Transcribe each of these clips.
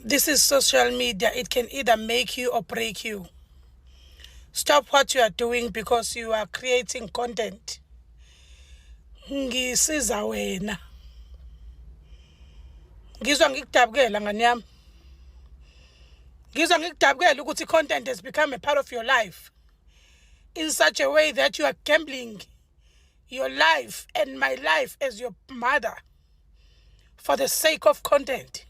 This is social media. It can either make you or break you. Stop what you are doing because you are creating content. Ngisiza wena. Ngizwa ngikudabukela ngani yami. Ngizwa ngikudabukela ukuthi content has become a part of your life in such a way that you are gambling your life and my life as your mother for the sake of content.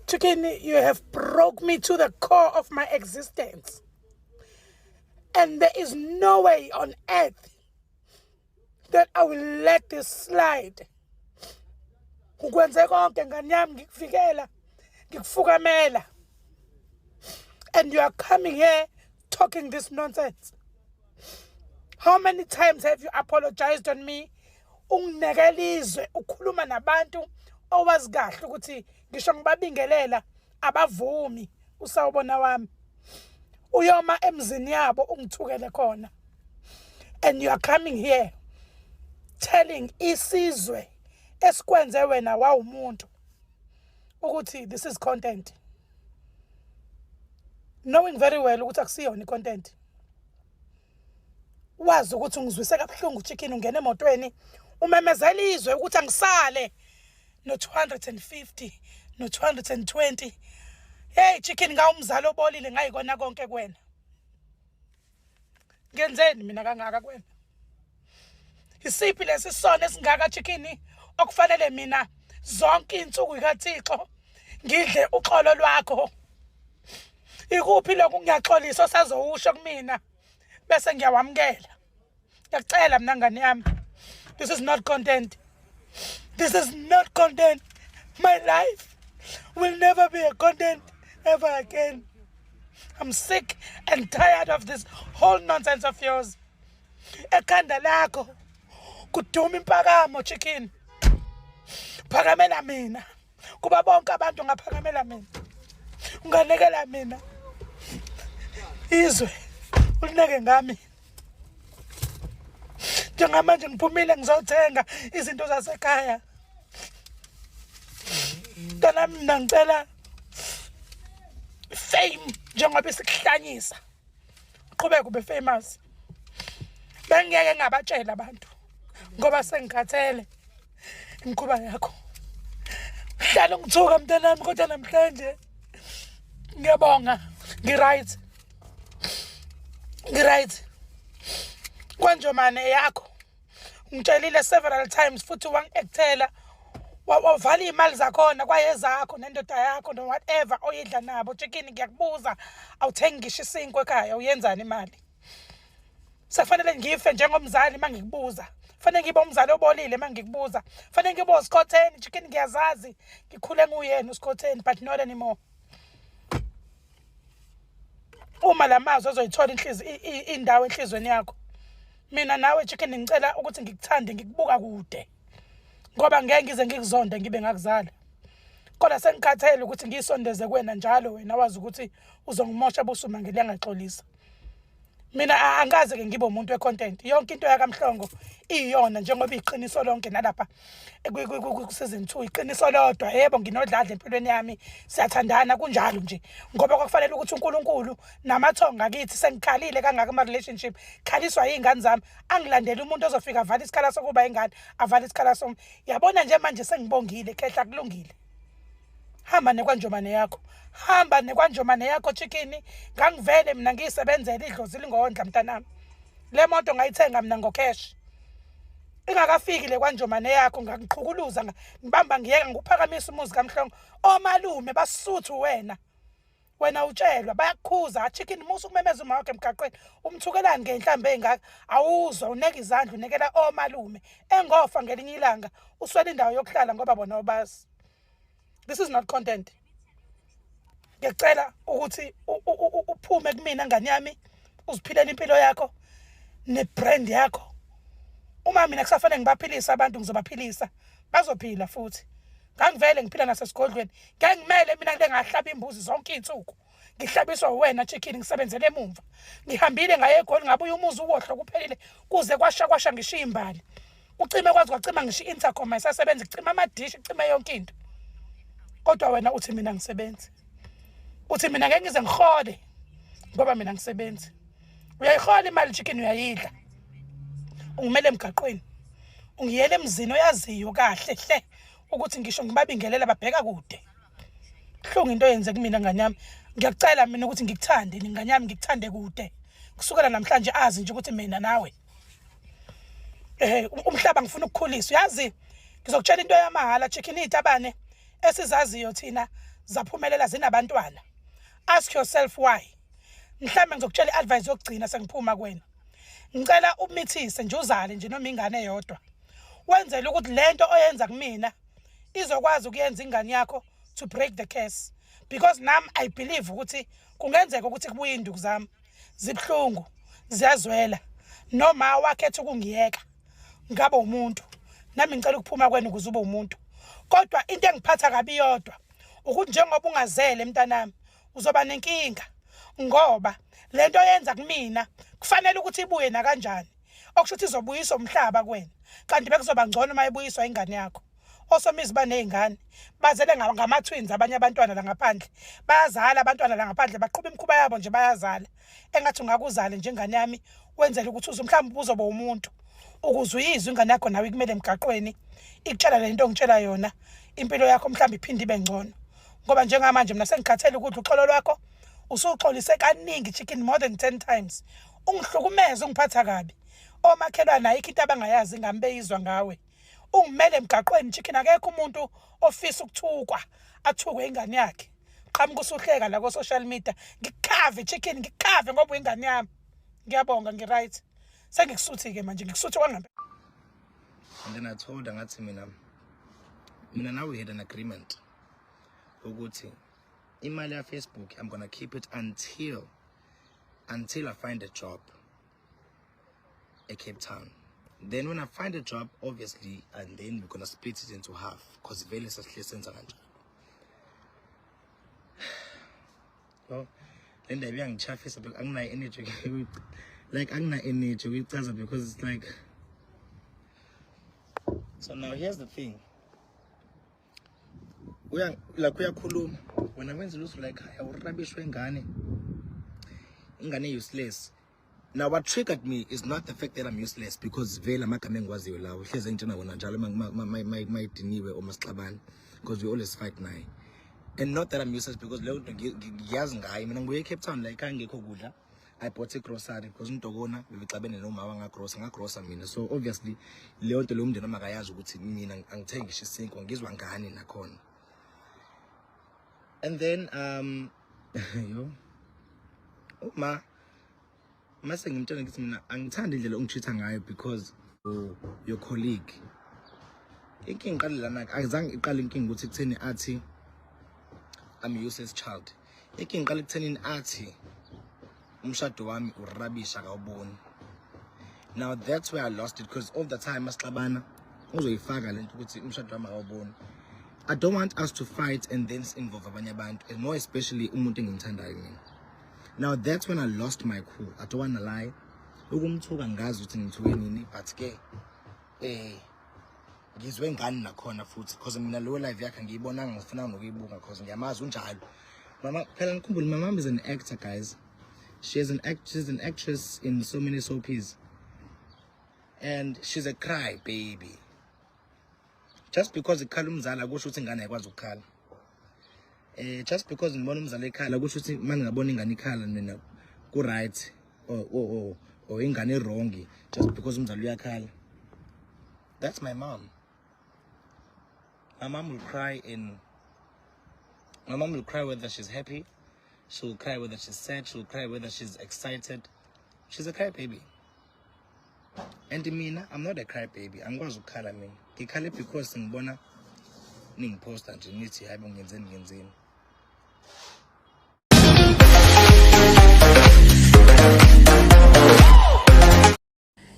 Chicken, you have broke me to the core of my existence. And there is no way on earth that I will let this slide. Ukwenze konke ngani yami ngikuvikela, ngikufukamela. And you are coming here talking this nonsense. How many times have you apologized on me? Unginekelizwe ukhuluma nabantu owazi kahle ukuthi ngisho ngibabingelela abavumi usawubona wami. Uyoma emzini yabo ungithukele khona. And you are coming here telling isizwe esikwenze wena wawumuntu ukuthi this is content. Knowing very well ukuthi akusiyona content. Wazi ukuthi ungizwise kabuhlungu chicken ungena emotweni umemezela izwe ukuthi angisale no 250 no 220. Hey chicken ngawumzalo obolile ngayikona konke kwena. Ngenzeni mina kangaka kwena? Isiphi lesisona esingaka chicken okufanele mina zonke insuku kaThixo ngidle uxolo lwakho. Ikuphi lokhu ngiyaxolisa osazowusho kumina bese ngiyawamkela. Ngiyacela mina ngani yami. This is not content. This is not content. My life will never be a content ever again. I'm sick and tired of this whole nonsense of yours. Ekhanda lakho kuduma impakamo chicken. Phakamela mina. Kuba bonke abantu ngaphakamela mina. Unganekela mina. Izwe ulineke ngami. Njengamanje ngiphumile ngizothenga izinto zasekhaya. Kana mina ngicela fame njengoba isikuhlanyisa. Uqhubeke ube famous. Bengiyeke ngabatshela abantu ngoba sengikhathele imkhuba yakho. Hlala ngithuka mntanami kodwa namhlanje ngiyabonga. Ngiright. Kwanjomane yakho ngitshelile several times futhi wangiekthela wavala imali zakhona kwayezakho nendoda yakho no whatever oyidla nabo chicken ngiyakubuza awuthengi ngisho isinkwe ekhaya uyenzani imali. Safanele ngife njengomzali mangikubuza. Fanele ngibe umzali obolile mangikubuza. Fanele ngibe uScotten chicken ngiyazazi ngikhule nguyena uScotten but not anymore. Uma lamazi ozoyithola indawo enhlizweni yakho. Mina nawe chicken ngicela ukuthi ngikuthande ngikubuka kude. Ngoba ngeke ngize ngikuzonde ngibe ngakuzala. Kodwa sengikhathele ukuthi ngisondeze kwena njalo wena wazi ukuthi uzongimosha busuma ngilengaxolisa. Mina angaze ke ngibe umuntu wecontent. Yonke into yakamhlongo iyona njengoba iqiniso lonke nalapha season 2 iqiniso lodwa. Yebo nginodladla empilweni yami siyathandana kunjalo nje. Ngoba kwakufanele ukuthi uNkulunkulu namathonga kithi sengikhalile kangaka ama relationship khaliswa izingane zami angilandela umuntu ozofika avala isikhala sokuba ingane avala isikhala somu. Yabona nje manje sengibongile khehla kulungile. Hamba nekwanjomane yakho. Hamba nekwanjomane yakho chicken. Ngangivele mina ngiyisebenzela idlozi lingondla mntanami. Le moto ngayithenga mina ngocash. Ingakafiki le kwanjomane yakho ngakuqhukuluza ngibamba ngiyeka nguphakamisa umuzi kaMhlongo. Omalume basuthu wena. Wena utshelwa bayakukhuza chicken musu kumemeza uma wakhe emgaqweni. Umthukelani ngenhlambe engaka awuzwa uneka izandla unekela omalume. Engofa ngelinye ilanga uswela indawo yokuhlala ngoba bona obazi. This is not content. Ngiyacela ukuthi uphume kumina ngani yami uziphilela impilo yakho nebrand yakho. Uma mina kusafanele ngibaphilisa abantu ngizobaphilisa. Bazophila futhi. Ngangivele ngiphila nasesigodlweni. Ngangimele mina ngile ngahlaba imbuzi zonke izinsuku. Ngihlabiswa wena chicken ngisebenzele emumva. Ngihambile ngaye eGoli ngabuya umuzi uwohlo kuphelile kuze kwasha ngishiya imbali. ucime kwazi kwacima ngisho i-intercom ayisasebenzi, kucima amadishi, kucime yonke into. Kodwa wena uthi mina ngisebenzi. Uthi mina ngeke ngize ngihole ngoba mina ngisebenzi. Uyayihola imali chicken uyayidla. Ungimele emgaqweni. Ungiyele emzini oyaziyo kahle hle ukuthi ngisho ngibabingelela babheka kude. Kuhlungu into yenze kumina ngane yami. Ngiyakucela mina ukuthi ngikuthande, ngane yami ngikuthande kude. Kusukela namhlanje azi nje ukuthi mina nawe umhlaba ngifuna ukukhulisa. Uyazi ngizokutshela into yamahala chicken itabane esizaziyo thina zaphumelela zinabantwana. Ask yourself why. Mhlambe ngizokutshela iadvice yokugcina sengiphuma kwena. Ngicela umithise nje uzale nje noma ingane eyodwa. Wenzele ukuthi lento oyenza kumina izokwazi ukuyenza ingane yakho to break the curse, because nami I believe ukuthi kungenzeka ukuthi kubuye induku zami zibhlungu ziyazwela noma wakhetha ukungiyeka ngabe umuntu nami ngicela ukuphuma kwena ukuze ube umuntu. Kodwa into engiphatha kabi yodwa ukuthi njengoba ungazele mntanami uzoba nenkinga, ngoba lento oyenza kumina kufanele ukuthi ibuye na kanjani, okusho ukuthi izobuyiswa umhlaba kwena, kanti bekuzoba ngcono mayibuyiswa ingane yakho. Osomizi banezingane bazele ngama-twins abanye abantwana la ngaphandle, bayazala abantwana la ngaphandle baqhuba imikhuba yabo nje bayazala. Engathi ungakuzala njengane yami wenzele ukuthi mhlawumbe uzoba umuntu ukuze uyizwe ingane yakho nawe kumele emgaqweni ikutshela le nto ngitshela yona, impilo yakho mhlawumbe iphinde ibe ngcono. Ngoba njengamanje mina sengikhathele ukuthi uxolo lwakho usuxolise kaningi chicken more than 10 times. Ungihlukumeza ungiphatha kabi. Omakhelwana ayikho into abangayazi ngambeyizwa ngawe. Ungimele emgaqweni chicken, akekho umuntu ofisa ukuthukwa athukwe ingane yakhe. Qhamuka usuhleka la ku social media ngikukhave chicken, ngikukhave ngoba ingane yami. Ngiyabonga ngiright. Sengikusuthi ke manje ngikusuthi kwangabe. And then I told her ngathi mina now we had an agreement ukuthi imali ya Facebook I'm gonna keep it until I find a job at Cape Town. Then when I find a job, obviously, and then we're gonna split it into half because vele sasihlezi kanjalo. Well, then they be ngichafisa because angina energy like angina energy ukuchaza because it's like. So now here's the thing. Uyakhuluma wena wenza luso like awurabishwe ingane useless. Now what triggered me is not the fact that I'm useless, because vele amagama engikwaziyo lawo hleze ngitshena wona njalo mayidiniwe or masixabana, because we always fight naye. And not that I'm useless because leyo nto ngiyazi ngayo mina ngibuye eCape Town like angekho kudla. I bought a grocery because uNtokona bebexabene nomama ngagrosa mina. So obviously leyo nto lo mndeni amakayazi ukuthi mina angithengishe isinkwa ngizwa ngani nakhona. And then mase ngimtshela ngithi mina angithandi indlela ongitreata ngayo because your colleague. Inkinga iqale lana, azange iqale inkinga ukuthi kutheni athi I'm a useless child. Inkinga iqale kutheni athi umshado wami urabisha akawuboni. Now that's where I lost it, because all the time masixabana uzoyifaka lento ukuthi umshado wami akawuboni. I don't want us to fight and then involve abanye abantu, and more especially umuntu engimthandayo mina. Now that's when I lost my cool. I don't want to lie. Ukumthuka ngazi ukuthi ngithuke nini, but ke ngizwe ngani nakhona futhi because mina lo live yakhe ngiyibona ngifuna nokuyibuka because ngiyamazi unjalo. Mama phela ngikhumbula my mom is an actor, guys. She's an actress in so many soapies. And she's a cry baby. Just because ikhala umzala kusho ukuthi ingane ayikwazi ukukhala. Just because ngibona umzala ekhala kusho ukuthi manje ngabona ingane ikhala mina ku right or ingane wrong just because umzala uyakhala. That's my mom. My mom will cry whether she's happy, she'll cry whether she's sad, she'll cry whether she's excited. She's a cry baby. And mina, I'm not a cry baby. Angikwazi ukukhala mina. Ngikhale because ngibona ningiposta nje nithi hayi ngenzeni.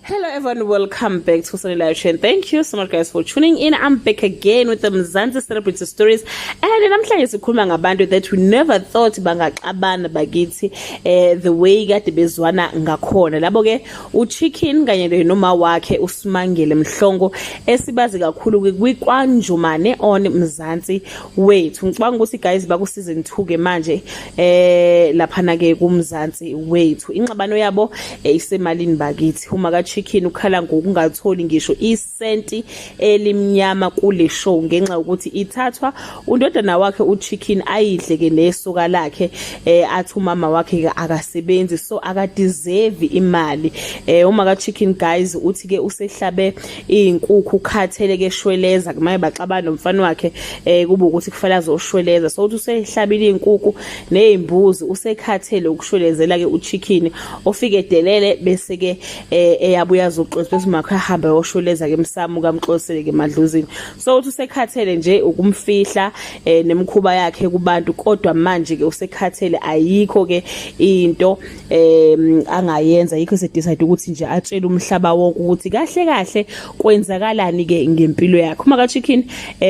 Hello everyone, welcome back to Sunny Live Show. Thank you so much guys for tuning in. I'm back again with the Mzansi Celebrity Stories, and namhlanje sikhuluma ngabantu that we never thought bangaxabana bakithi the way kade bezwana ngakhona. Labo ke uChicken kanye noma wakhe uSimangele Mhlongo esibazi kakhulu kwiKwanjumane on Mzansi wethu. Ngicabanga ukuthi guys baku season 2 ke manje laphana ke kuMzansi wethu. Inxabano yabo isemalini bakithi. Uma kaChicken ukhala ngokungatholi ngisho isenti elimnyama kule show ngenxa ukuthi ithathwa undodana wakhe uChicken ayidleke nesoka lakhe athi umama wakhe akasebenzi so akadeserve imali. Uma kaChicken guys uthi ke usehlabe izinkukhu khathele ke shweleza kumaye baxabana nomfana wakhe kube ukuthi kufanele azoshweleza so uthi usehlabile izinkukhu nezimbuzi usekhathele ukushwelezela ke uChicken ofike delele bese ke eyabuya zoxoxa bese makho ahamba yoshweleza ke Msamu kamxosele ke Madluzini so uthi usekhathele nje ukumfihla nemkhuba yakhe kubantu kodwa manje ke usekhathele ayikho ke into angayenza yikho se decide ukuthi nje atshela umhlaba wonke ukuthi kahle kahle kwenzakalani ke ngempilo yakhe. Uma kaChicken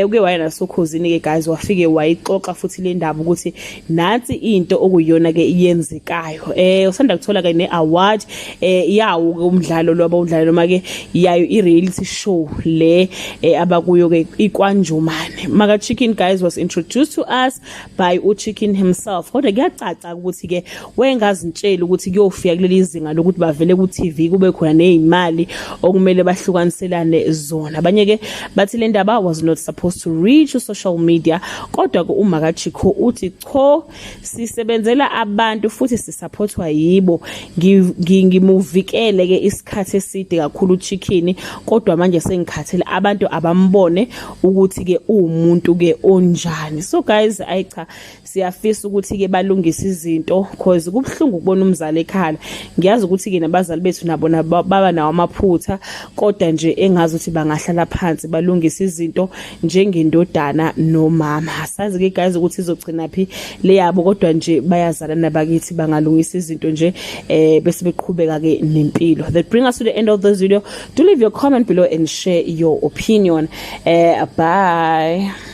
uke wayena sokhosini ke guys wafike wayixoxa futhi le ndaba ukuthi nansi into okuyona ke iyenzekayo. Usanda kuthola ke ne-award yawo ke umdlalo lo abawudlala noma ke yayo i-reality show le abakuyo ke iKwanjumane. MakaChicken guys was introduced to us by uChicken himself. Kodwa kuyacaca ukuthi ke wengazintshela ukuthi kuyofika kuleli izinga lokuthi bavele ku TV kube khona nezimali okumele bahlukaniselane zona. Abanye ke bathi le ndaba was not supposed to reach social media kodwa ke uMakaChicken uthi cho sisebenzela abantu futhi sisupportwa yibo ngimuvikele ke isikhathi eside kakhulu uChicken kodwa manje sengikhathele abantu abambone ukuthi ke umuntu ke onjani. So guys ayicha siyafisa ukuthi ke balungise izinto because kubhlungu ukubona umzali ekhala. Ngiyazi ukuthi ke nabazali bethu nabo baba nawo amaphutha kodwa nje engazi ukuthi bangahlala phansi balungise izinto njengendodana nomama. Asazi ke guys ukuthi izogcina phi le yabo kodwa nje bayazalana bakithi bangalungisa izinto nje bese beqhubeka ke nempilo. That bring us to the end of this video. Do leave your comment below and share your opinion. Bye.